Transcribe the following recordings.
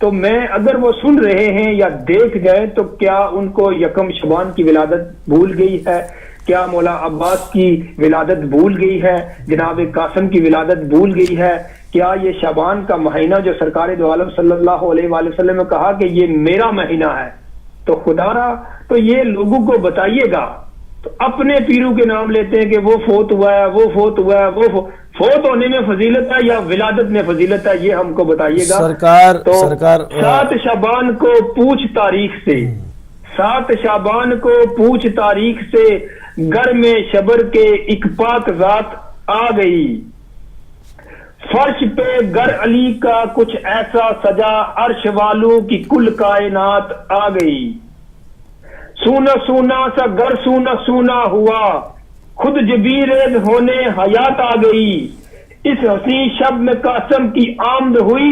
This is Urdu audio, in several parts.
تو میں اگر وہ سن رہے ہیں یا دیکھ گئے تو کیا ان کو یکم شعبان کی ولادت بھول گئی ہے؟ کیا مولا عباس کی ولادت بھول گئی ہے؟ جناب قاسم کی ولادت بھول گئی ہے؟ کیا یہ شعبان کا مہینہ جو سرکار دو عالم صلی اللہ علیہ وآلہ وسلم نے کہا کہ یہ میرا مہینہ ہے، تو خدا را تو یہ لوگوں کو بتائیے گا۔ تو اپنے پیروں کے نام لیتے ہیں کہ وہ فوت ہوا ہے، وہ فوت ہوا ہے، وہ فوت ہونے میں فضیلت ہے یا ولادت میں فضیلت ہے، یہ ہم کو بتائیے گا۔ تو 7 شعبان کو پوچھ تاریخ سے، 7 شعبان کو پوچھ تاریخ سے گھر میں شبر کے ایک پاک ذات آ گئی، فرش پہ گھر علی کا کچھ ایسا سجا، عرش والوں کی کل کائنات آ گئی، سونا سونا سا گھر سونا سونا ہوا، خود جبیریز ہونے حیات آ گئی، اس حسین شب میں قاسم کی آمد ہوئی،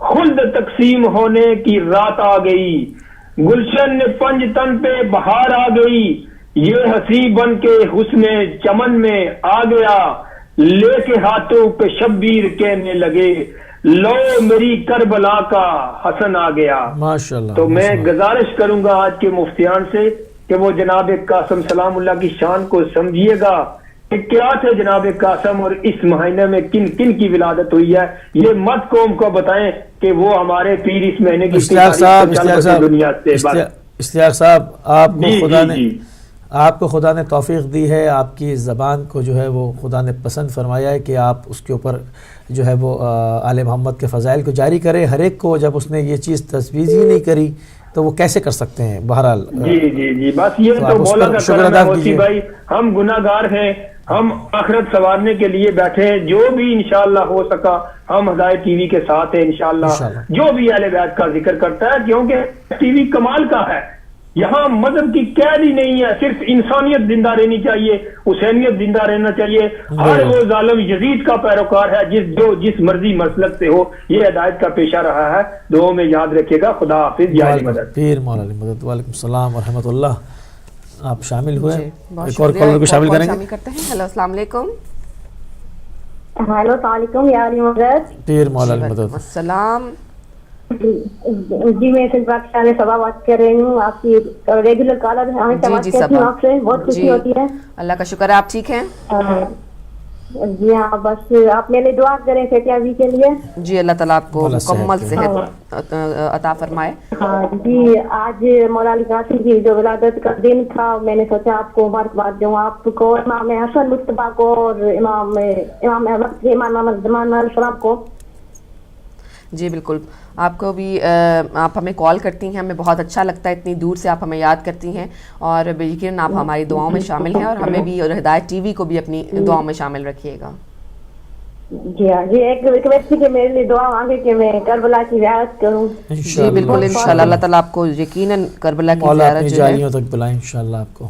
خلد تقسیم ہونے کی رات آ گئی، گلشن نے پنج تن پہ بہار آ گئی، یہ ہنسی بن کے حسن چمن میں آ گیا، لے کے ہاتھوں پہ شبیر کہنے لگے، لو میری کربلا کا حسن آ گیا۔ ماشاءاللہ۔ تو میں گزارش کروں گا آج کے مفتیان سے کہ وہ جناب قاسم سلام اللہ کی شان کو سمجھیے گا کہ کیا تھے جناب قاسم اور اس مہینے میں کن کن کی ولادت ہوئی ہے، یہ مت قوم کو بتائیں کہ وہ ہمارے پیر اس مہینے کی دنیا سے۔ اشتیاق صاحب، آپ کو خدا نے توفیق دی ہے، آپ کی زبان کو جو ہے وہ خدا نے پسند فرمایا ہے کہ آپ اس کے اوپر جو ہے وہ آل محمد کے فضائل کو جاری کرے۔ ہر ایک کو جب اس نے یہ چیز تجویز ہی نہیں کری تو وہ کیسے کر سکتے ہیں؟ بہرحال جی بس یہ تو مولا کا کرم ہے موسی بھائی، ہم گناہ گار ہیں، ہم آخرت سنوارنے کے لیے بیٹھے ہیں، جو بھی انشاءاللہ ہو سکا ہم ہدایت ٹی وی کے ساتھ ہیں انشاءاللہ، جو بھی اہل بیت کا ذکر کرتا ہے، کیونکہ ٹی وی کمال کا ہے، یہاں مذہب کی قید ہی نہیں ہے، صرف انسانیت زندہ رہنی چاہیے، حسینیت زندہ رہنا چاہیے، ہر وہ ظالم یزید کا پیروکار ہے جس مرضی مسلک سے ہو، یہ ہدایت کا پیشہ رہا ہے، دعاؤں میں یاد رکھے گا۔ خدا حافظ، یا علی مدد۔ پیر مولا علی مدد۔ وعلیکم السلام ورحمۃ اللہ، آپ شامل ہوئے، ایک اور کالر کو شامل کریں گے۔ ہیلو السلام علیکم۔ ہیلو السلام علیکم یا علی مدد۔ پیر مولا علی مدد۔ السلام۔ جی میں سے صبا بات کر رہی ہوں، آپ کی ریگولر کالر ہیں، ہمیشہ بات کرتی ہوں آپ سے، بہت خوشی ہوتی ہے۔ اللہ کا شکر ہے، آپ ٹھیک ہیں؟ جی ہاں، بس آپ میرے دعا کریں فتح جی کے لیے۔ جی اللہ تعالیٰ آپ کو مکمل صحت عطا فرمائے۔ ہاں جی، آج مولا علی قاسم کی جو ولادت کا دن تھا، میں نے سوچا آپ کو مبارکباد دوں، آپ کو، امام حسن مصطفیٰ کو اور امام محمد زمان علیہ السلام کو۔ جی بالکل، آپ کو بھی آپ ہمیں کال کرتی ہیں، ہمیں بہت اچھا لگتا ہے، اتنی دور سے آپ ہمیں یاد کرتی ہیں، اور یقیناً آپ ہماری دعاؤں میں شامل ہیں، اور ہمیں بھی اور ہدایت ٹی وی کو بھی اپنی دعاؤں میں شامل رکھیے گا۔ جی ہاں جی، ایک ریکویسٹ کہ میرے لیے دعا مانگے کہ میں کربلا کی زیارت کروں۔ جی بالکل انشاءاللہ، اللہ تعالیٰ آپ کو یقیناً کربلا کی زیارت جو ہے تک بلائیں انشاءاللہ آپ کو،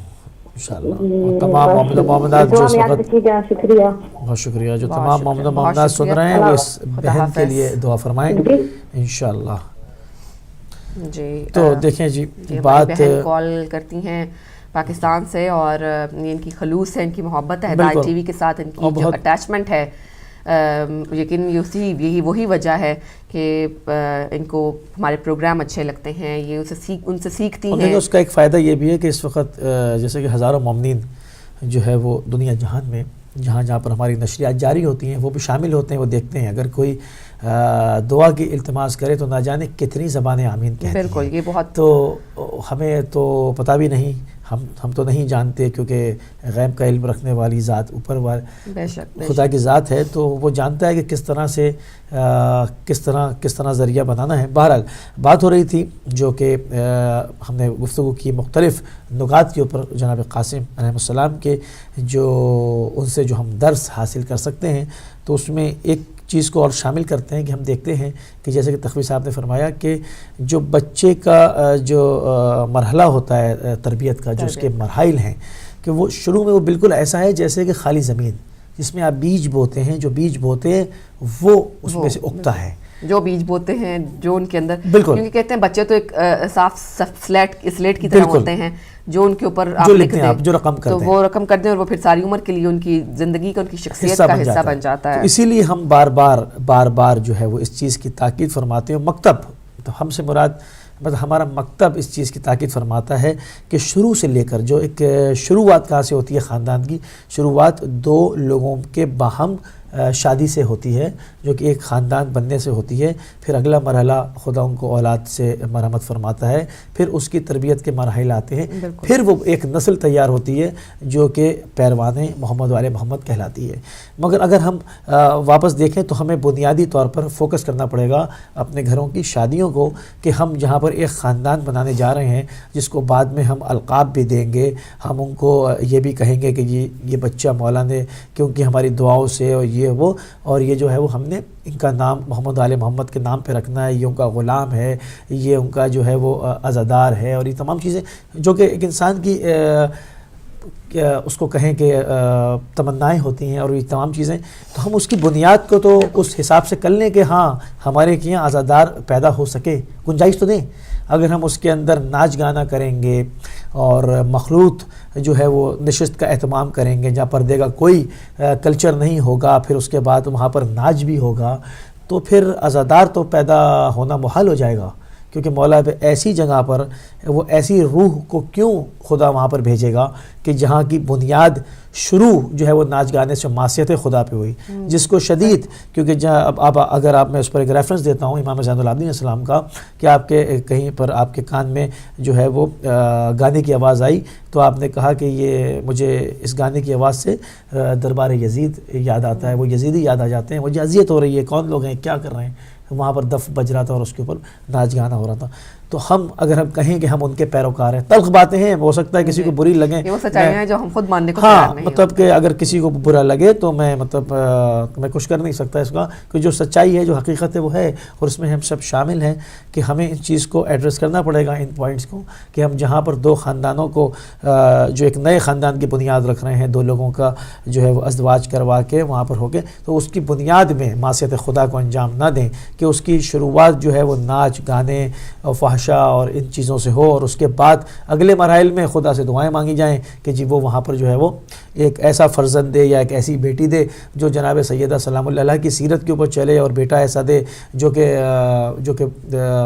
انشاءاللہ۔ تمام مومنات جو اس وقت، شکریہ، بہت شکریہ، جو تمام مومنات سن رہے ہیں وہ اس بہن کے لیے دعا فرمائیں انشاءاللہ۔ جی تو دیکھیں جی، بات بہن کال کرتی ہیں پاکستان سے، اور ان کی خلوص ہے، ان کی محبت ہے ہدایت ٹی وی کے ساتھ، ان کی جو اٹیچمنٹ ہے، یقین یہی وہی وجہ ہے کہ ان کو ہمارے پروگرام اچھے لگتے ہیں، یہ ان سے سیکھتی ہیں۔ اس کا ایک فائدہ یہ بھی ہے کہ اس وقت جیسے کہ ہزاروں مومنین جو ہے وہ دنیا جہان میں جہاں پر ہماری نشریات جاری ہوتی ہیں وہ بھی شامل ہوتے ہیں، وہ دیکھتے ہیں، اگر کوئی دعا کی التماس کرے تو نہ جانے کتنی زبانیں آمین کہتی ہیں۔ بالکل، یہ بہت، تو ہمیں تو پتہ بھی نہیں، ہم تو نہیں جانتے، کیونکہ غیب کا علم رکھنے والی ذات اوپر خدا کی ذات ہے، تو وہ جانتا ہے کہ کس طرح سے کس طرح ذریعہ بنانا ہے۔ بہرحال بات ہو رہی تھی جو کہ ہم نے گفتگو کی مختلف نکات کے اوپر، جناب قاسم علیہ السلام کے جو ان سے جو ہم درس حاصل کر سکتے ہیں، تو اس میں ایک چیز کو اور شامل کرتے ہیں کہ ہم دیکھتے ہیں کہ جیسے کہ تقوی صاحب نے فرمایا کہ جو بچے کا جو مرحلہ ہوتا ہے تربیت کا، جو اس کے مراحل ہیں، کہ وہ شروع میں وہ بالکل ایسا ہے جیسے کہ خالی زمین جس میں آپ بیج بوتے ہیں، جو بیج بوتے ہیں وہ اس میں سے اگتا ہے، جو بیج بوتے ہیں، جو ان کے اندر، بالکل، کیونکہ کہتے ہیں بچے تو ایک صاف سلیٹ کی طرح ہوتے ہیں، جو ان کے اوپر آپ لکھتے ہیں، جو رقم کرتے ہیں، تو وہ رقم کرتے ہیں، اور وہ پھر ساری عمر کے لیے ان کی زندگی کا، ان کی شخصیت کا حصہ بن جاتا ہے۔ اسی لیے ہم بار بار جو ہے وہ اس چیز کی تاکید فرماتے ہیں، تو ہم سے مراد مطلب ہمارا مکتب اس چیز کی تاکید فرماتا ہے کہ شروع سے لے کر جو ایک شروعات کہاں سے ہوتی ہے خاندان کی، شروعات دو لوگوں کے باہم شادی سے ہوتی ہے، جو کہ ایک خاندان بننے سے ہوتی ہے. پھر اگلا مرحلہ خدا ان کو اولاد سے مرحمت فرماتا ہے، پھر اس کی تربیت کے مراحل آتے ہیں، پھر وہ ایک نسل تیار ہوتی ہے جو کہ پیروان محمد والے محمد کہلاتی ہے. مگر اگر ہم واپس دیکھیں تو ہمیں بنیادی طور پر فوکس کرنا پڑے گا اپنے گھروں کی شادیوں کو، کہ ہم جہاں پر ایک خاندان بنانے جا رہے ہیں جس کو بعد میں ہم القاب بھی دیں گے، ہم ان کو یہ بھی کہیں گے کہ یہ بچہ مولا نے کیونکہ ہماری دعاؤں سے اور یہ وہ، اور یہ جو ہے وہ ہم نے ان کا نام محمد آل محمد کے نام پہ رکھنا ہے، یہ ان کا غلام ہے، یہ ان کا جو ہے وہ عزادار ہے، اور یہ تمام چیزیں جو کہ ایک انسان کی اس کو کہیں کہ تمنائیں ہوتی ہیں، اور یہ تمام چیزیں تو ہم اس کی بنیاد کو تو اس حساب سے کر لیں کہ ہاں ہمارے یہاں عزادار پیدا ہو سکے، گنجائش تو دیں. اگر ہم اس کے اندر ناچ گانا کریں گے اور مخلوط جو ہے وہ نشست کا اہتمام کریں گے جہاں پردے کا کوئی کلچر نہیں ہوگا، پھر اس کے بعد وہاں پر ناچ بھی ہوگا، تو پھر عزادار تو پیدا ہونا محال ہو جائے گا. کیونکہ مولا پہ ایسی جگہ پر وہ ایسی روح کو کیوں خدا وہاں پر بھیجے گا کہ جہاں کی بنیاد شروع جو ہے وہ ناچ گانے سے معصیت خدا پہ ہوئی، جس کو شدید، کیونکہ اب اگر آپ میں اس پر ایک ریفرنس دیتا ہوں امام زین العابدین علیہ السلام کا، کہ آپ کے کہیں پر آپ کے کان میں جو ہے وہ گانے کی آواز آئی تو آپ نے کہا کہ یہ مجھے اس گانے کی آواز سے دربار یزید یاد آتا ہے، وہ یزیدی یاد آ جاتے ہیں، مجھے اذیت ہو رہی ہے، کون لوگ ہیں، کیا کر رہے ہیں. وہاں پر دف بج رہا تھا اور اس کے اوپر ناچ گانا ہو رہا تھا. تو ہم اگر ہم کہیں کہ ہم ان کے پیروکار ہیں، تلخ باتیں ہیں، ہو سکتا ہے کسی کو بری لگیں، وہ سچائیاں ہیں جو ہم خود ماننے کو تیار نہیں، مطلب کہ اگر کسی کو برا لگے تو میں کچھ کر نہیں سکتا اس کا، کہ جو سچائی ہے جو حقیقت ہے وہ ہے، اور اس میں ہم سب شامل ہیں کہ ہمیں ان چیز کو ایڈریس کرنا پڑے گا، ان پوائنٹس کو، کہ ہم جہاں پر دو خاندانوں کو جو ایک نئے خاندان کی بنیاد رکھ رہے ہیں، دو لوگوں کا جو ہے وہ ازدواج کروا کے وہاں پر ہو کے، تو اس کی بنیاد میں معصیت خدا کو انجام نہ دیں، کہ اس کی شروعات جو ہے وہ ناچ گانے اور فحشا اور ان چیزوں سے ہو، اور اس کے بعد اگلے مراحل میں خدا سے دعائیں مانگی جائیں کہ جی وہ وہاں پر جو ہے وہ ایک ایسا فرزند دے یا ایک ایسی بیٹی دے جو جناب سیدہ سلام اللہ علیہ کی سیرت کے اوپر چلے، اور بیٹا ایسا دے جو کہ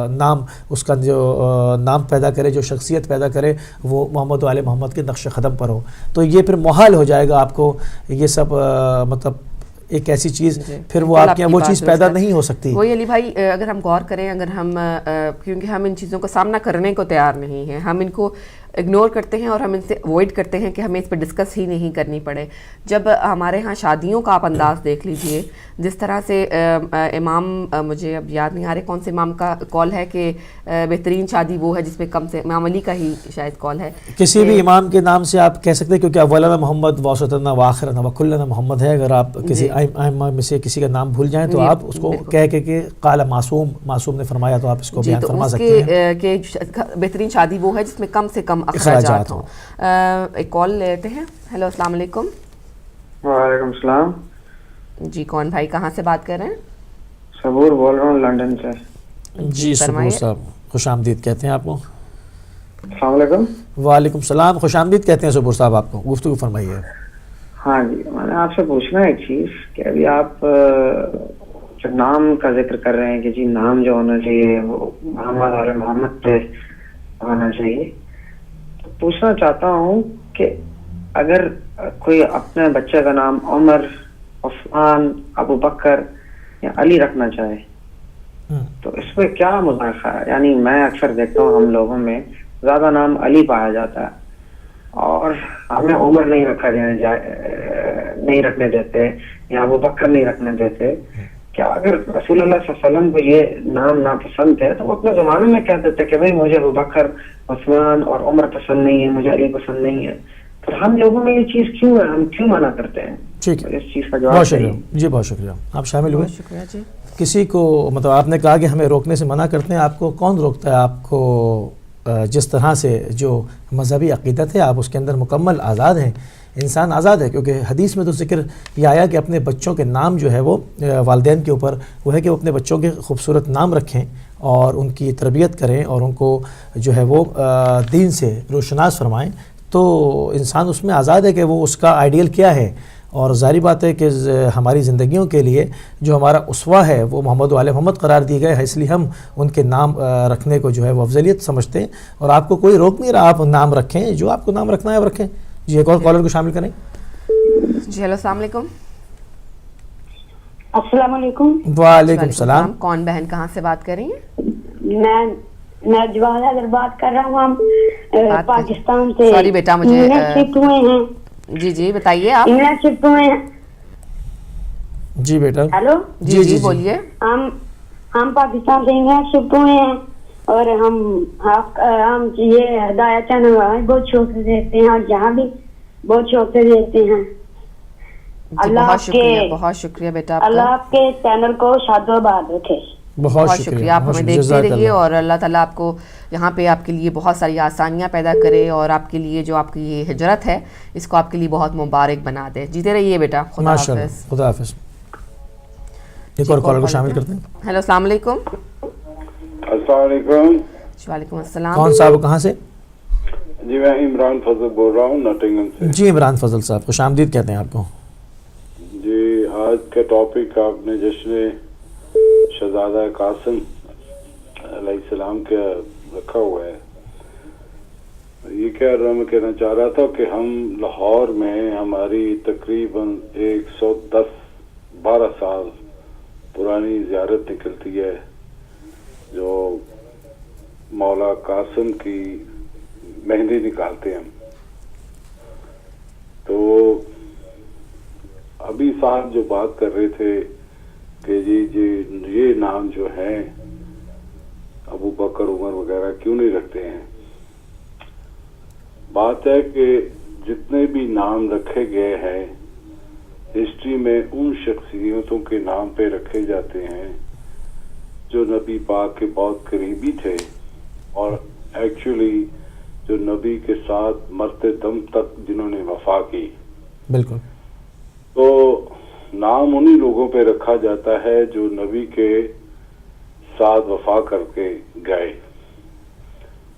نام اس کا جو نام پیدا کرے، جو شخصیت پیدا کرے وہ محمد والے محمد کے نقش قدم پر ہو. تو یہ پھر محال ہو جائے گا آپ کو یہ سب مطلب ایک ایسی چیز، پھر وہ آپ کے یہاں وہ چیز پیدا نہیں ہو سکتی. وہی علی بھائی اگر ہم غور کریں، اگر ہم کیونکہ ہم ان چیزوں کا سامنا کرنے کو تیار نہیں ہیں، ہم ان کو اگنور کرتے ہیں اور ہم ان سے اوائڈ کرتے ہیں کہ ہمیں اس پہ ڈسکس ہی نہیں کرنی پڑے. جب ہمارے ہاں شادیوں کا آپ انداز دیکھ لیجئے، جس طرح سے امام مجھے اب یاد نہیں آ رہے کون سے امام کا قول ہے کہ بہترین شادی وہ ہے جس میں کم سے امام علی کا ہی شاید قول ہے، کسی بھی امام کے نام سے آپ کہہ سکتے ہیں، کیونکہ اولنا محمد واسطنا وآخرنا وکلنا محمد ہے. اگر آپ کسی ائمہ میں سے کسی کا نام بھول جائیں تو آپ اس کو کہہ کہ قال معصوم نے فرمایا تو آپ اس کو بیان فرما سکتے ہیں کہ بہترین شادی وہ ہے جس میں کم سے کم اخراجات ہوں. ایک کال لیتے ہیں. ہیلو السلام علیکم. وعلیکم السلام. جی کون بھائی، کہاں سے بات کر رہے ہیں؟ صبور بول رہا ہوں لندن سے. جی صبور صاحب خوش آمدید کہتے ہیں آپ کو. السلام علیکم. وعلیکم السلام، خوش آمدید کہتے ہیں صبور صاحب آپ کو. گفتگو فرمائیے. ہاں جی، میں نے آپ سے پوچھنا ہے ایک چیز کہ ابھی آپ جو نام کا ذکر کر رہے ہیں کہ جی نام جو ہونا چاہیے وہ محمد اور محمد پہ ہونا چاہیے، تو پوچھنا چاہتا ہوں کہ اگر کوئی اپنے بچے کا نام عمر، عثمان، ابو بکر یا علی رکھنا چاہے تو اس میں کیا مذاکرہ ہے؟ یعنی میں اکثر دیکھتا ہوں ہم لوگوں میں زیادہ نام علی پایا جاتا ہے اور ہمیں عمر نہیں نہیں رکھنے دیتے یا ابو بکر نہیں رکھنے دیتے. کیا اگر رسول اللہ صلی اللہ علیہ وسلم کو یہ نام ناپسند ہے تو وہ اپنے زمانے میں کہہ دیتے کہ بھائی مجھے ابو بکر، عثمان اور عمر پسند نہیں ہے، مجھے علی پسند نہیں ہے، تو ہم لوگوں میں یہ چیز کیوں ہے، ہم کیوں منع کرتے ہیں؟ ٹھیک ہے، اس چیز کا جواب. بہت شکریہ. جی بہت شکریہ، آپ شامل ہوئے. شکریہ. جی کسی کو مطلب آپ نے کہا کہ ہمیں روکنے سے منع کرتے ہیں، آپ کو کون روکتا ہے؟ آپ کو جس طرح سے جو مذہبی عقیدت ہے آپ اس کے اندر مکمل آزاد ہیں، انسان آزاد ہے. کیونکہ حدیث میں تو ذکر یہ آیا کہ اپنے بچوں کے نام جو ہے وہ والدین کے اوپر وہ ہے کہ وہ اپنے بچوں کے خوبصورت نام رکھیں اور ان کی تربیت کریں اور ان کو جو ہے وہ دین سے روشناس فرمائیں. تو انسان اس میں آزاد ہے کہ وہ اس کا آئیڈیل کیا ہے اور ظاہری بات ہے کہ ہماری زندگیوں کے لیے جو ہمارا اسوہ ہے وہ محمد و آل محمد قرار دیے گئے ہیں، اس لیے ہم ان کے نام رکھنے کو جو ہے وہ افضلیت سمجھتے ہیں، اور آپ کو کوئی روک نہیں رہا، آپ نام رکھیں، جو آپ کو نام رکھنا ہے آپ رکھیں. جی ایک اور کالر کو شامل کریں. جی ہیلو السلام علیکم. السلام علیکم. وعلیکم السلام. کون بہن کہاں سے بات کر رہی ہیں؟ میں جواہر اگر بات کر رہا ہوں، ہم پاکستان سے سوری بیٹا مجھے شفٹ ہوئے ہیں. جی بتائیے آپ. انگلینڈ شفٹ ہوئے ہیں. جی بیٹا. ہیلو. جی بولیے. ہم پاکستان سے انگلینڈ شفٹ ہوئے ہیں اور ہم یہ ہدایت چینل بہت شوق سے دیکھتے ہیں اور جہاں بھی بہت شوق سے دیکھتے ہیں. بہت شکریہ بیٹا. اللہ آپ کے چینل کو شاد و آباد رکھے. بہت شکریہ. آپ ہمیں دیکھتے رہیے اور اللہ تعالیٰ آپ کو یہاں پہ آپ کے لیے بہت ساری آسانیاں پیدا کرے اور آپ کے لیے جو آپ کی یہ ہجرت ہے اس کو آپ کے لیے بہت مبارک بنا دے. جیتے رہیے بیٹا. خدا حافظ. خدا حافظ. ایک اور کالر کو شامل کرتے ہیں. ہیلو السلام علیکم. السلام علیکم. وعلیکم السلام. کون صاحب کہاں سے؟ جی میں عمران فضل بول رہا ہوں ناٹنگھم سے. جی عمران فضل صاحب خوش آمدید کہتے ہیں آپ کو. جی آج کا ٹاپک آپ نے جشن شہزادہ قاسم علیہ السلام کا رکھا ہوا ہے. یہ میں کہنا چاہ رہا تھا کہ ہم لاہور میں ہماری تقریباً 112 سال پرانی زیارت نکلتی ہے جو مولا قاسم کی مہندی نکالتے ہیں. تو ابھی صاحب جو بات کر رہے تھے کہ جی یہ نام جو ہیں ابو بکر عمر وغیرہ کیوں نہیں رکھتے ہیں. بات ہے کہ جتنے بھی نام رکھے گئے ہیں ہسٹری میں ان شخصیتوں کے نام پہ رکھے جاتے ہیں جو نبی پاک کے بہت قریبی تھے اور ایکچولی جو نبی کے ساتھ مرتے دم تک جنہوں نے وفا کی. بالکل. تو نام انہی لوگوں پہ رکھا جاتا ہے جو نبی کے ساتھ وفا کر کے گئے.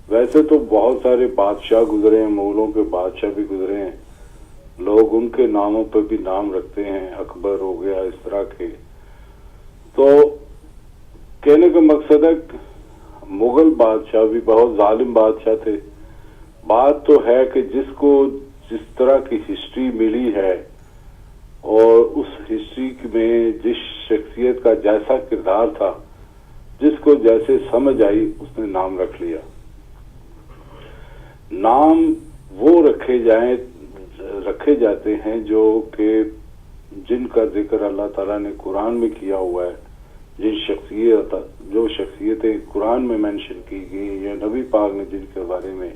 ویسے تو بہت سارے بادشاہ گزرے ہیں، مغلوں کے بادشاہ بھی گزرے ہیں، لوگ ان کے ناموں پہ بھی نام رکھتے ہیں، اکبر ہو گیا اس طرح کے. تو کہنے کا مقصد ہے مغل بادشاہ بھی بہت ظالم بادشاہ تھے. بات تو ہے کہ جس کو جس طرح کی ہسٹری ملی ہے اور اس ہسٹری میں جس شخصیت کا جیسا کردار تھا، جس کو جیسے سمجھ آئی اس نے نام رکھ لیا. نام وہ رکھے جاتے ہیں جو کہ جن کا ذکر اللہ تعالیٰ نے قرآن میں کیا ہوا ہے، جو شخصیتیں قرآن میں مینشن کی گئی یا نبی پاک نے جن کے بارے میں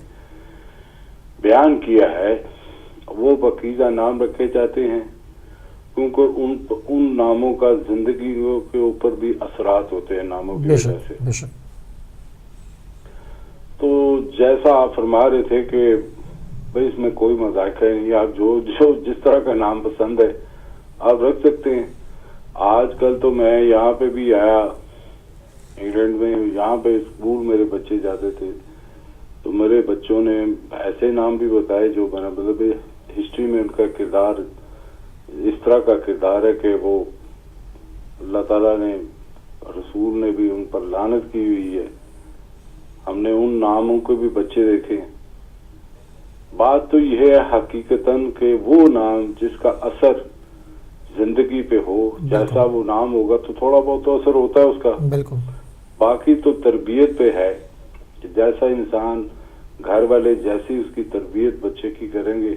بیان کیا ہے وہ پاکیزہ نام رکھے جاتے ہیں، کیونکہ ان ناموں کا زندگی کے اوپر بھی اثرات ہوتے ہیں ناموں کی وجہ سے. تو جیسا آپ فرما رہے تھے کہ بھائی اس میں کوئی مذاق ہے نہیں، آپ جو جس طرح کا نام پسند ہے آپ رکھ سکتے ہیں. آج کل تو میں یہاں پہ بھی آیا انگلینڈ میں، یہاں پہ اسکول میرے بچے جاتے تھے تو میرے بچوں نے ایسے نام بھی بتائے جو مطلب ہسٹری میں ان کا کردار اس طرح کا کردار ہے کہ وہ اللہ تعالیٰ نے رسول نے بھی ان پر لعنت کی ہوئی ہے. ہم نے ان ناموں کو بھی بچے دیکھے. بات تو یہ ہے حقیقتاً کہ وہ نام جس کا اثر زندگی پہ ہو، جیسا وہ نام ہوگا تو تھوڑا بہت تو اثر ہوتا ہے اس کا. بالکل. باقی تو تربیت پہ ہے کہ جیسا انسان گھر والے جیسی اس کی تربیت بچے کی کریں گے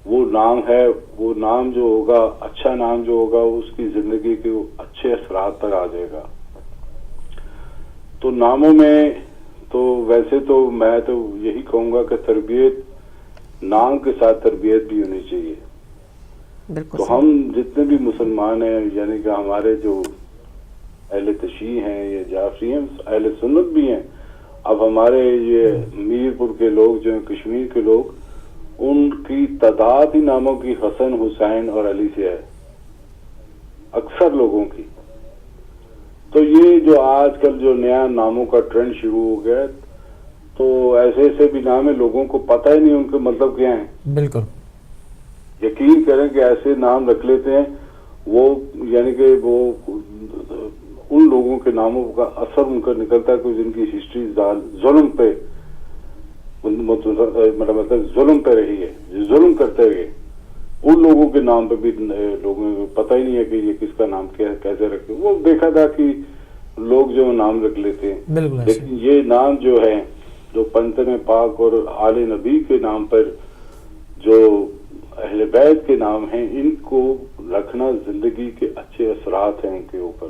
وہ نام ہے، وہ نام جو ہوگا اچھا نام جو ہوگا اس کی زندگی کے اچھے اثرات پر آ جائے گا. تو ناموں میں تو ویسے تو میں تو یہی کہوں گا کہ تربیت نام کے ساتھ تربیت بھی ہونی چاہیے. تو ہم جتنے بھی مسلمان ہیں یعنی کہ ہمارے جو اہل تشیع ہیں یا جعفری ہیں، اہل سنت بھی ہیں. اب ہمارے یہ میر پور کے لوگ جو ہیں، کشمیر کے لوگ، ان کی تعداد ہی ناموں کی حسن، حسین اور علی سے ہے اکثر لوگوں کی. تو یہ جو آج کل جو نیا ناموں کا ٹرینڈ شروع ہو گیا تو ایسے ایسے بھی نام ہے لوگوں کو پتہ ہی نہیں ان کے مطلب کیا ہیں. بالکل. یقین کریں کہ ایسے نام رکھ لیتے ہیں وہ، یعنی کہ وہ ان لوگوں کے ناموں کا اثر ان کا نکلتا ہے کہ جن کی ہسٹری ظلم پہ مطلب ظلم پہ رہی ہے، ظلم کرتے ہوئے ان لوگوں کے نام پہ بھی لوگوں کو پتہ ہی نہیں ہے کہ یہ کس کا نام کیسے رکھے. وہ دیکھا تھا کہ لوگ جو نام رکھ لیتے ہیں، لیکن یہ نام جو ہے جو پنجتن پاک اور آل نبی کے نام پر جو اہل بیت کے نام ہیں، ان کو رکھنا زندگی کے اچھے اثرات ہیں ان کے اوپر.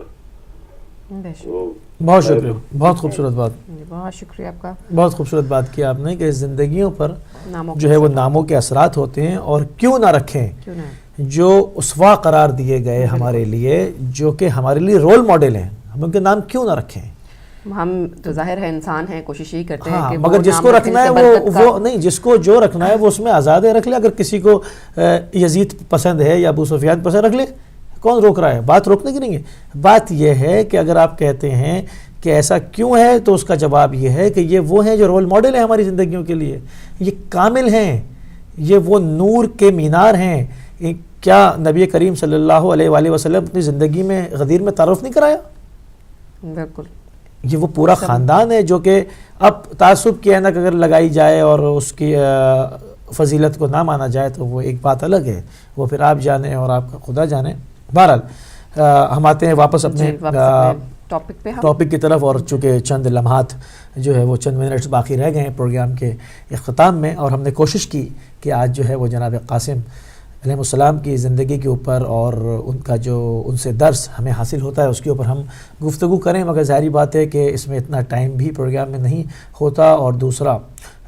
بہت شکریہ، بہت خوبصورت بات، بہت شکریہ آپ کا، بہت خوبصورت بات کی آپ نے کہ زندگیوں پر جو ہے وہ ناموں کے اثرات ہوتے ہیں، اور کیوں نہ رکھیں جو اسوا قرار دیے گئے ہمارے لیے، جو کہ ہمارے لیے رول ماڈل ہیں، ہم ان کے نام کیوں نہ رکھیں. ہم تو ظاہر ہے انسان ہیں، کوشش یہی کرتے ہیں کہ مگر جس کو رکھنا ہے وہ نہیں، جس کو جو رکھنا ہے وہ اس میں آزاد ہے، رکھ لے. اگر کسی کو یزید پسند ہے یا ابو سفیان پسند، رکھ لے، کون روک رہا ہے؟ بات روکنے کی نہیں ہے. بات یہ ہے کہ اگر آپ کہتے ہیں کہ ایسا کیوں ہے تو اس کا جواب یہ ہے کہ یہ وہ ہیں جو رول ماڈل ہیں ہماری زندگیوں کے لیے، یہ کامل ہیں، یہ وہ نور کے مینار ہیں. کیا نبی کریم صلی اللہ علیہ وآلہ وسلم اپنی زندگی میں غدیر میں تعارف نہیں کرایا؟ بالکل. یہ وہ پورا خاندان ہے جو کہ اب تعصب کی اینک اگر لگائی جائے اور اس کی فضیلت کو نہ مانا جائے تو وہ ایک بات الگ ہے، وہ پھر آپ جانیں اور آپ کا خدا جانے. بہرحال ہم آتے ہیں واپس اپنے ٹاپک کی طرف، اور چونکہ چند لمحات جو ہے وہ چند منٹس باقی رہ گئے ہیں پروگرام کے اختتام میں، اور ہم نے کوشش کی کہ آج جو ہے وہ جناب قاسم علیہ السلام کی زندگی کے اوپر اور ان کا جو ان سے درس ہمیں حاصل ہوتا ہے اس کے اوپر ہم گفتگو کریں. مگر ظاہری بات ہے کہ اس میں اتنا ٹائم بھی پروگرام میں نہیں ہوتا، اور دوسرا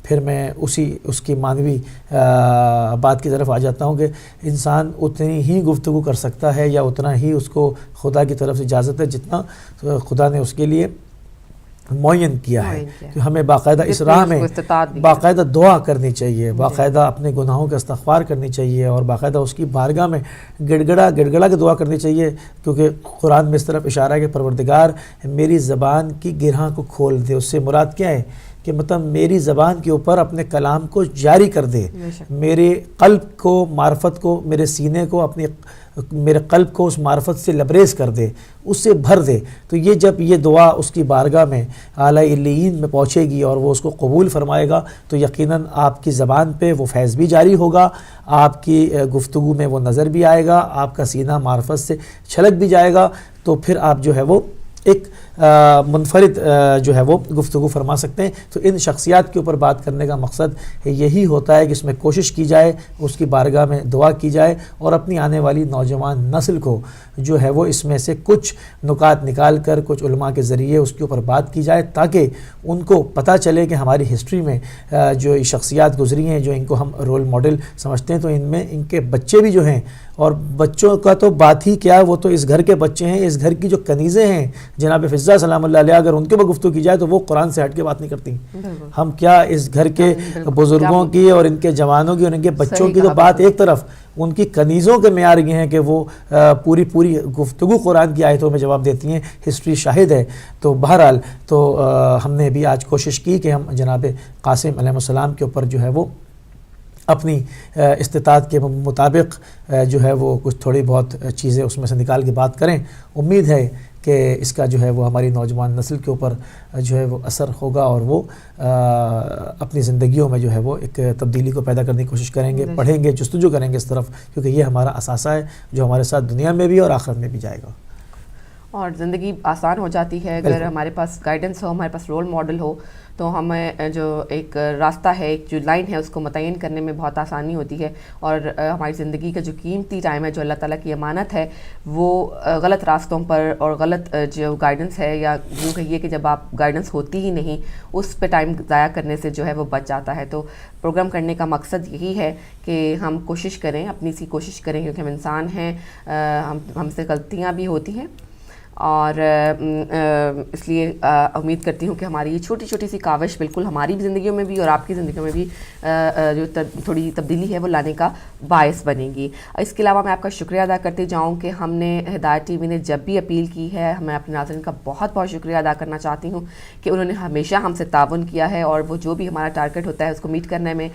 پھر میں اس کی معنوی بات کی طرف آ جاتا ہوں کہ انسان اتنی ہی گفتگو کر سکتا ہے یا اتنا ہی اس کو خدا کی طرف سے اجازت ہے جتنا خدا نے اس کے لیے معین کیا ہے. کہ ہمیں باقاعدہ اس راہ میں باقاعدہ دعا کرنی چاہیے، باقاعدہ اپنے گناہوں کا استغفار کرنی چاہیے، اور باقاعدہ اس کی بارگاہ میں گڑگڑا کے دعا کرنی چاہیے. کیونکہ قرآن میں اس طرف اشارہ ہے کہ پروردگار میری زبان کی گرہاں کو کھول دے. اس سے مراد کیا ہے کہ مطلب میری زبان کے اوپر اپنے کلام کو جاری کر دے، میرے قلب کو، معرفت کو، میرے سینے کو، میرے قلب کو اس معرفت سے لبریز کر دے، اس سے بھر دے. تو یہ جب یہ دعا اس کی بارگاہ میں اعلیٰ علیین میں پہنچے گی اور وہ اس کو قبول فرمائے گا تو یقیناً آپ کی زبان پہ وہ فیض بھی جاری ہوگا، آپ کی گفتگو میں وہ نظر بھی آئے گا، آپ کا سینہ معرفت سے چھلک بھی جائے گا. تو پھر آپ جو ہے وہ ایک منفرد جو ہے وہ گفتگو فرما سکتے ہیں. تو ان شخصیات کے اوپر بات کرنے کا مقصد یہی ہوتا ہے کہ اس میں کوشش کی جائے، اس کی بارگاہ میں دعا کی جائے، اور اپنی آنے والی نوجوان نسل کو جو ہے وہ اس میں سے کچھ نکات نکال کر کچھ علماء کے ذریعے اس کے اوپر بات کی جائے، تاکہ ان کو پتہ چلے کہ ہماری ہسٹری میں جو شخصیات گزری ہیں جو ان کو ہم رول ماڈل سمجھتے ہیں، تو ان میں ان کے بچے بھی جو ہیں، اور بچوں کا تو بات ہی کیا، وہ تو اس گھر کے بچے ہیں، اس گھر کی جو کنیزیں ہیں جناب فضہ سلام اللہ علیہ، اگر ان کے اوپر گفتگو کی جائے تو وہ قرآن سے ہٹ کے بات نہیں کرتی. ہم کیا اس گھر کے بزرگوں کی اور ان کے جوانوں کی اور ان کے بچوں کی تو بات ایک طرف، ان کی کنیزوں کے معیار یہ ہیں کہ وہ پوری گفتگو قرآن کی آیتوں میں جواب دیتی ہیں، ہسٹری شاہد ہے. تو بہرحال تو ہم نے بھی آج کوشش کی کہ ہم جناب قاسم علیہ السلام کے اوپر جو ہے وہ اپنی استطاعت کے مطابق جو ہے وہ کچھ تھوڑی بہت چیزیں اس میں سے نکال کے بات کریں. امید ہے کہ اس کا جو ہے وہ ہماری نوجوان نسل کے اوپر جو ہے وہ اثر ہوگا، اور وہ اپنی زندگیوں میں جو ہے وہ ایک تبدیلی کو پیدا کرنے کی کوشش کریں گے، پڑھیں گے، جستجو کریں گے اس طرف، کیونکہ یہ ہمارا اثاثہ ہے جو ہمارے ساتھ دنیا میں بھی اور آخرت میں بھی جائے گا. اور زندگی آسان ہو جاتی ہے اگر ہمارے پاس گائیڈنس ہو، ہمارے پاس رول ماڈل ہو، تو ہمیں جو ایک راستہ ہے، ایک جو لائن ہے، اس کو متعین کرنے میں بہت آسانی ہوتی ہے. اور ہماری زندگی کا جو قیمتی ٹائم ہے، جو اللہ تعالیٰ کی امانت ہے، وہ غلط راستوں پر اور غلط جو گائیڈنس ہے، یا یوں کہیے کہ جب آپ گائیڈنس ہوتی ہی نہیں، اس پہ ٹائم ضائع کرنے سے جو ہے وہ بچ جاتا ہے. تو پروگرام کرنے کا مقصد یہی ہے کہ ہم کوشش کریں، اپنی سی کوشش کریں، کیونکہ ہم انسان ہیں، ہم سے غلطیاں بھی ہوتی ہیں. اور اس لیے امید کرتی ہوں کہ ہماری یہ چھوٹی چھوٹی سی کاوش بالکل ہماری بھی زندگیوں میں بھی اور آپ کی زندگیوں میں بھی جو تھوڑی تبدیلی ہے وہ لانے کا باعث بنے گی. اس کے علاوہ میں آپ کا شکریہ ادا کرتے جاؤں کہ ہم نے ہدایت ٹی وی نے جب بھی اپیل کی ہے, میں اپنے ناظرین کا بہت بہت شکریہ ادا کرنا چاہتی ہوں کہ انہوں نے ہمیشہ ہم سے تعاون کیا ہے, اور وہ جو بھی ہمارا ٹارگٹ ہوتا ہے اس کو میٹ کرنے میں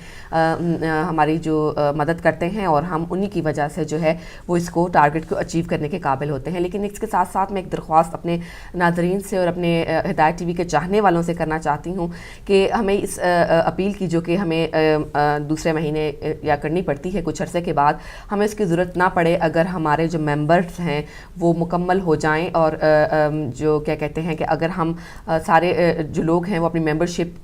ہماری جو مدد کرتے ہیں, اور ہم انہی کی وجہ سے جو ہے وہ اس کو ٹارگٹ کو اچیو کرنے کے قابل ہوتے ہیں. لیکن اس کے ساتھ ساتھ میں ایک درخواست اپنے ناظرین سے اور اپنے ہدایت ٹی وی کے چاہنے والوں سے کرنا چاہتی ہوں کہ ہمیں اس اپیل کی جو کہ ہمیں دوسرے مہینے یا کرنی پڑتی ہے کچھ عرصے کے بعد, ہمیں اس کی ضرورت نہ پڑے اگر ہمارے جو ممبرز ہیں وہ مکمل ہو جائیں, اور جو کیا کہتے ہیں کہ اگر ہم سارے جو لوگ ہیں وہ اپنی ممبرشپ,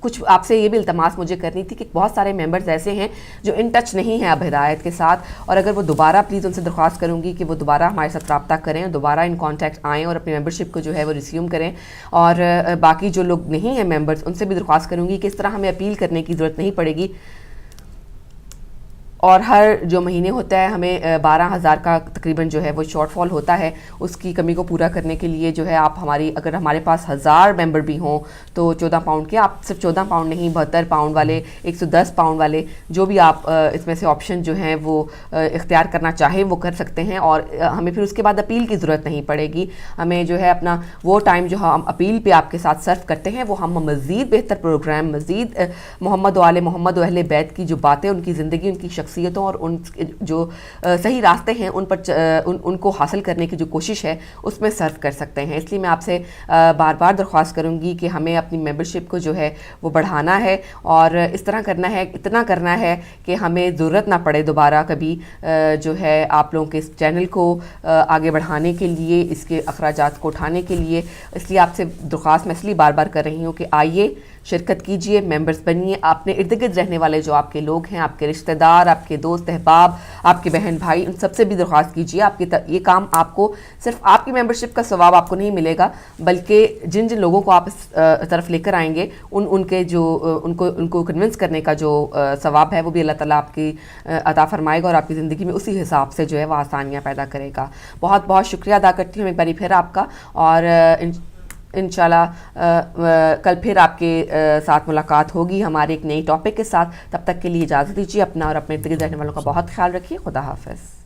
کچھ آپ سے یہ بھی التماس مجھے کرنی تھی کہ بہت سارے ممبرز ایسے ہیں جو ان ٹچ نہیں ہیں اب ہدایت کے ساتھ, اور اگر وہ دوبارہ پلیز ان سے درخواست کروں گی کہ وہ دوبارہ ہمارے ساتھ رابطہ کریں, دوبارہ ان کانٹیکٹ آئیں اور اپنی ممبرشپ کو جو ہے وہ ریزیوم کریں. اور باقی جو لوگ نہیں ہیں ممبرز ان سے بھی درخواست کروں گی کہ اس طرح ہمیں اپیل کرنے کی ضرورت نہیں پڑے گی, اور ہر جو مہینے ہوتا ہے ہمیں 12,000 کا تقریباً جو ہے وہ شارٹ فال ہوتا ہے. اس کی کمی کو پورا کرنے کے لیے جو ہے آپ اگر ہمارے پاس 1000 ممبر بھی ہوں تو 14 پاؤنڈ کے, آپ صرف 14 پاؤنڈ نہیں 72 پاؤنڈ والے, 110 پاؤنڈ والے, جو بھی آپ اس میں سے آپشن جو ہیں وہ اختیار کرنا چاہیں وہ کر سکتے ہیں, اور ہمیں پھر اس کے بعد اپیل کی ضرورت نہیں پڑے گی. ہمیں جو ہے اپنا وہ ٹائم جو ہم اپیل پہ آپ کے ساتھ سرو کرتے ہیں وہ ہم مزید بہتر پروگرام, مزید محمد و آل محمد و اہل بیت کی جو باتیں, ان کی زندگی, ان کی شخصیتوں اور ان جو صحیح راستے ہیں ان پر ان کو حاصل کرنے کی جو کوشش ہے اس میں سرو کر سکتے ہیں. اس لیے میں آپ سے بار بار درخواست کروں گی کہ ہمیں اپنی ممبرشپ کو جو ہے وہ بڑھانا ہے, اور اس طرح کرنا ہے, اتنا کرنا ہے کہ ہمیں ضرورت نہ پڑے دوبارہ کبھی جو ہے آپ لوگوں کے اس چینل کو آگے بڑھانے کے لیے, اس کے اخراجات کو اٹھانے کے لیے. اس لیے آپ سے درخواست میں اس لیے بار بار کر رہی ہوں کہ آئیے, شرکت کیجئے, ممبرز بنیے. اپنے ارد گرد رہنے والے جو آپ کے لوگ ہیں, آپ کے رشتہ دار, آپ کے دوست احباب, آپ کے بہن بھائی, ان سب سے بھی درخواست کیجئے. آپ کی یہ کام آپ کو صرف آپ کی ممبرشپ کا ثواب آپ کو نہیں ملے گا, بلکہ جن جن لوگوں کو آپ اس طرف لے کر آئیں گے ان کے جو ان کو کنونس کرنے کا جو ثواب ہے وہ بھی اللہ تعالیٰ آپ کی عطا فرمائے گا, اور آپ کی زندگی میں اسی حساب سے جو ہے وہ آسانیاں پیدا کرے گا. بہت بہت شکریہ ادا کرتی ہوں ایک باری پھر آپ کا, اور انشاءاللہ کل پھر آپ کے ساتھ ملاقات ہوگی ہمارے ایک نئی ٹاپک کے ساتھ. تب تک کے لیے اجازت دیجیے, اپنا اور اپنے ارد گرد رہنے والوں کا بہت خیال رکھیے. خدا حافظ.